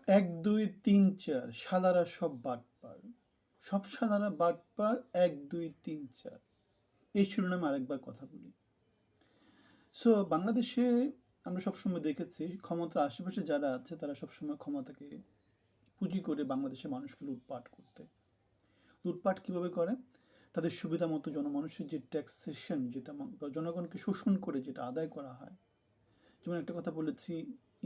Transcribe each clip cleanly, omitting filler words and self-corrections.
এক দুই তিন চার শালারা সব বাটপার, সব শালারা বাটপার, এক দুই তিন চার, এই শিরোনামে আরেকবার কথা বলি। সো বাংলাদেশে আমরা সবসময় দেখেছি ক্ষমতার আশেপাশে যারা আছে তারা সবসময় ক্ষমতাকে পুঁজি করে বাংলাদেশের মানুষকে লুটপাট করতে। লুটপাট কিভাবে করে? তাদের সুবিধা মতো জনমানুষের যে ট্যাক্সেশন, যেটা জনগণকে শোষণ করে যেটা আদায় করা হয়। যেমন একটা কথা বলেছি,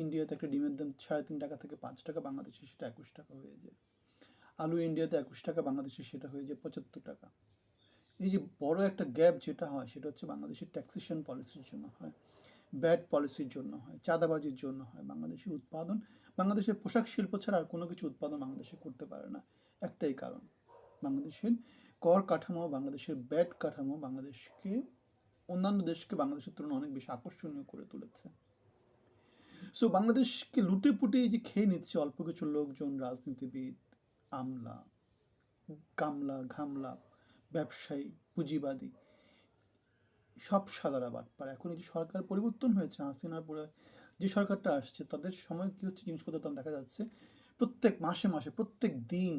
ইন্ডিয়াতে একটা ডিমের দাম 3.5 টাকা থেকে 5 টাকা, বাংলাদেশে সেটা 21 টাকা হয়ে যায়। আলু ইন্ডিয়াতে 21 টাকা, বাংলাদেশে সেটা হয়ে যায় 75 টাকা। এই যে বড় একটা গ্যাপ যেটা হয় সেটা হচ্ছে বাংলাদেশের ট্যাক্সেশন পলিসির জন্য হয়, ব্যাড পলিসির জন্য হয়, চাঁদাবাজির জন্য হয়। বাংলাদেশের উৎপাদন, বাংলাদেশের পোশাক শিল্প ছাড়া আর কোনো কিছু উৎপাদন বাংলাদেশে করতে পারে না। একটাই কারণ, বাংলাদেশের কর কাঠামো, বাংলাদেশের ব্যাড কাঠামো বাংলাদেশকে অন্যান্য দেশকে বাংলাদেশের তুলনায় অনেক বেশি আকর্ষণীয় করে তুলেছে। সো বাংলাদেশকে লুটে পুটে যে খেয়ে নিচ্ছে অল্প কিছু লোকজন, রাজনীতিবিদ, আমলা, কামলা ঘামলা, ব্যবসায়ী, পুঁজিবাদী, সব সাদারা বাটপার। এখন এই যে সরকার পরিবর্তন হয়েছে, হাসিনার পরে যে সরকারটা আসছে তাদের সময় কি হচ্ছে, জিনিসপত্রের দাম দেখা যাচ্ছে প্রত্যেক মাসে মাসে প্রত্যেক দিন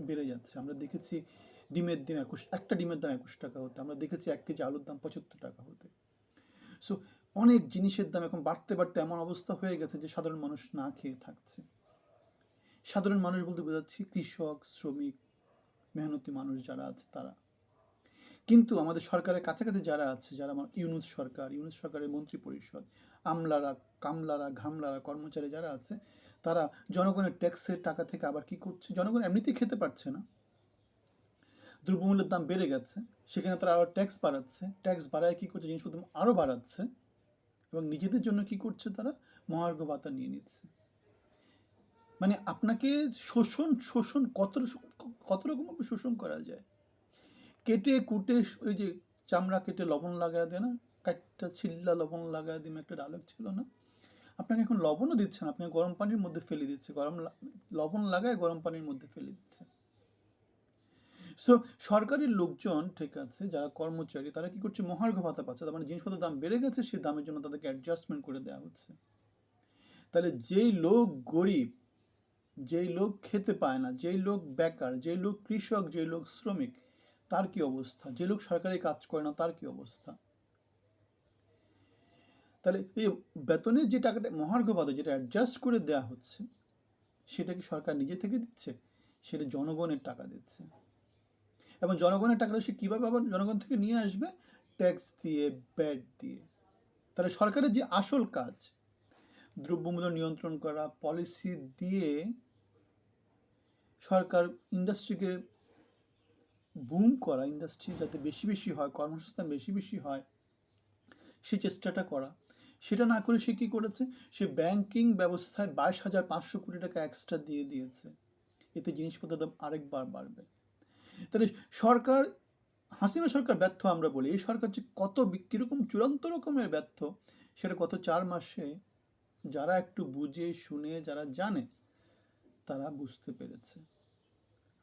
বেড়ে যাচ্ছে। আমরা দেখেছি ডিমের দাম একটা ডিমের দাম 21 টাকা হতে, আমরা দেখেছি 1 কেজি আলুর দাম 75 টাকা হতে। সো অনেক জিনিসের দাম এখন বাড়তে বাড়তে এমন অবস্থা হয়ে গেছে যে সাধারণ মানুষ না খেয়ে থাকছে। সাধারণ মানুষ বলতে বোঝাচ্ছি কৃষক, শ্রমিক, মেহনতি মানুষ যারা আছে তারা। কিন্তু আমাদের সরকারের কাছাকাছি যারা আছে, যারা আমার ইউনূস সরকার, ইউনূস সরকারের মন্ত্রী পরিষদ, আমলারা, কামলারা, ঘামলারা, কর্মচারী যারা আছে, তারা জনগণের ট্যাক্সের টাকা থেকে আবার কি করছে, জনগণ এমনিতেই খেতে পারছে না, দ্রব্যমূল্যের দাম বেড়ে গেছে, সেখানে তারা আরও ট্যাক্স বাড়াচ্ছে, ট্যাক্স বাড়ায় কী করছে, জিনিসপত্র আরও বাড়াচ্ছে, এবং নিজেদের জন্য কি করছে, তারা মহার্ঘ ভাতা নিয়ে নিচ্ছে। মানে আপনাকে শোষণ শোষণ কত রকম শোষণ করা যায়। কেটে কুটে ওই যে চামড়া কেটে লবণ লাগায় দেয় না, কাঠটা ছিল্লা লবণ লাগায় দিন, একটা ডায়লগ ছিল না? আপনাকে এখন লবণও দিচ্ছে না, আপনাকে গরম পানির মধ্যে ফেলে দিচ্ছে, লবণ লাগায় গরম পানির মধ্যে ফেলে দিচ্ছে। সো সরকারি লোকজন, ঠিক আছে, যারা কর্মচারী তারা কি করছে, মহার্ঘ ভাতা পাচ্ছে, তার মানে জিনিসপত্রের দাম বেড়ে গেছে, সেই দামের জন্য তাদেরকে অ্যাডজাস্টমেন্ট করে দেওয়া হচ্ছে। তাহলে যেই লোক গরিব, যেই লোক খেতে পায় না, যেই লোক বেকার, যেই লোক কৃষক, যেই লোক শ্রমিক, তার কি অবস্থা? যে লোক সরকারি কাজ করে না তার কি অবস্থা? তাহলে এই বেতনের যে টাকাটা মহার্ঘ ভাতা যেটা অ্যাডজাস্ট করে দেওয়া হচ্ছে, সেটা কি সরকার নিজে থেকে দিচ্ছে? সেটা জনগণের টাকা দিচ্ছে। এবং জনগণের টাকাটা সে কীভাবে আবার জনগণ থেকে নিয়ে আসবে? ট্যাক্স দিয়ে, ব্যাট দিয়ে। তাহলে সরকারের যে আসল কাজ, দ্রব্যমূল্য নিয়ন্ত্রণ করা, পলিসি দিয়ে সরকার ইন্ডাস্ট্রিকে বুম করা, ইন্ডাস্ট্রি যাতে বেশি বেশি হয়, কর্মসংস্থান বেশি বেশি হয়, সে চেষ্টাটা করা, সেটা না করে সে কী করেছে, সে ব্যাংকিং ব্যবস্থায় 22,500 কোটি টাকা এক্সট্রা দিয়ে দিয়েছে। এতে জিনিসপত্রের দাম আরেকবার বাড়বে। তাহলে সরকার, হাসিনা সরকার ব্যর্থ আমরা বলি, এই সরকার যে কত কীরকম চূড়ান্ত রকমের ব্যর্থ, সেটা গত 4 মাসে যারা একটু বুঝে শুনে যারা জানে তারা বুঝতে পেরেছে।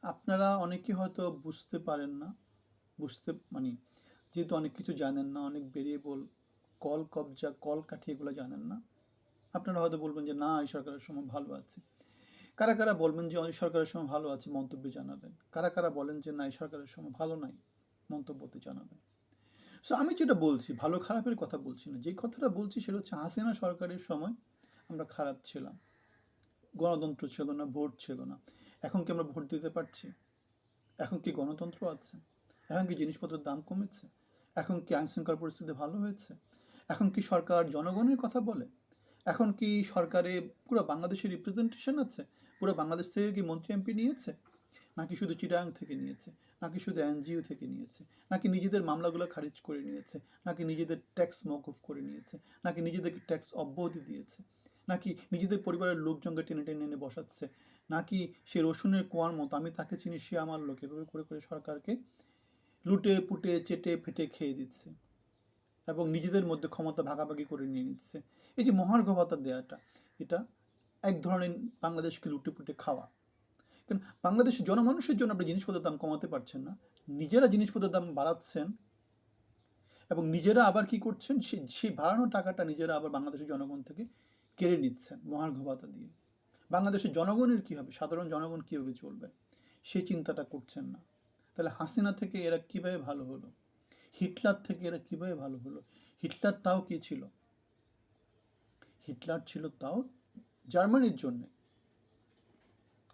আপনারা অনেকে হয়তো বুঝতে পারেন না, মানে যেহেতু অনেক কিছু জানেন না, অনেক ভেরিয়েবল, কল কবজা, কল কাঠি এগুলো জানেন না, আপনারা হয়তো বলবেন যে না, এই সরকারের সময় ভালো আছে। কারা কারা বলবেন যে এই সরকারের সময় ভালো আছে, মন্তব্যে জানাবেন। কারা কারা বলেন যে না, এই সরকারের সময় ভালো নাই, মন্তব্যতে জানাবেন। সো আমি যেটা বলছি, ভালো খারাপের কথা বলছি না, যে কথাটা বলছি সেটা হচ্ছে হাসিনা সরকারের সময় আমরা খারাপ ছিলাম, গণতন্ত্র ছিল না, ভোট ছিল না। এখন কি আমরা ভোট দিতে পারছি? এখন কি গণতন্ত্র আছে? এখন কি জিনিসপত্রের দাম কমেছে? এখন কি আইনশৃঙ্খলা পরিস্থিতি ভালো হয়েছে? এখন কি সরকার জনগণের কথা বলে? এখন কি সরকারে পুরো বাংলাদেশের রিপ্রেজেন্টেশন আছে? পুরো বাংলাদেশ থেকে কি মন্ত্রী এমপি নিয়েছে? নাকি শুধু চিটাগাং থেকে নিয়েছে? নাকি শুধু এনজিও থেকে নিয়েছে? নাকি নিজেদের মামলাগুলো খারিজ করে নিয়েছে? নাকি নিজেদের ট্যাক্স মওকুফ করে নিয়েছে? নাকি নিজেদেরকে ট্যাক্স অব্যাহতি দিয়েছে? নাকি নিজেদের পরিবারের লোকজনকে টেনে টেনে এনে বসাচ্ছে? নাকি সে রসুনের কোয়ার মতো আমি তাকে চিনি সে আমার লোক, এভাবে করে করে সরকারকে লুটে পুটে চেটে ফেটে খেয়ে দিচ্ছে এবং নিজেদের মধ্যে ক্ষমতা ভাগাভাগি করে নিয়ে নিচ্ছে? এই যে মহার্ঘ ভাতা দেওয়াটা, এটা এক ধরনের বাংলাদেশকে লুটে পুটে খাওয়া। কারণ বাংলাদেশের জনমানুষের জন্য আপনি জিনিসপত্রের দাম কমাতে পারছেন না, নিজেরা জিনিসপত্রের দাম বাড়াচ্ছেন, এবং নিজেরা আবার কি করছেন, সেই বাড়ানো টাকাটা নিজেরা আবার বাংলাদেশের জনগণ থেকে কেড়ে নিচ্ছেন মহার্ঘ ভাতা দিয়ে। বাংলাদেশের জনগণের কী হবে, সাধারণ জনগণ কীভাবে চলবে, সেই চিন্তাটা করছেন না। তাহলে হাসিনা থেকে এরা কীভাবে ভালো হলো, হিটলার থেকে এরা কীভাবে ভালো হলো? হিটলার তাও কী ছিল? হিটলার ছিল তাও জার্মানির জন্যে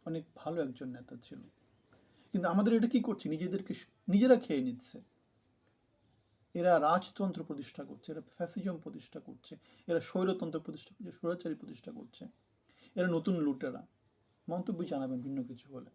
অনেক ভালো একজন নেতা ছিল। কিন্তু আমাদের এটা কি করছে, নিজেদেরকে নিজেরা খেয়ে নিচ্ছে। এরা রাজতন্ত্র প্রতিষ্ঠা করছে, এরা ফ্যাসিজম প্রতিষ্ঠা করছে, এরা স্বৈরতন্ত্র প্রতিষ্ঠা করছে, স্বৈরাচারী প্রতিষ্ঠা করছে, এরা নতুন লুটেরা। মন্তব্য জানাবেন ভিন্ন কিছু হলে।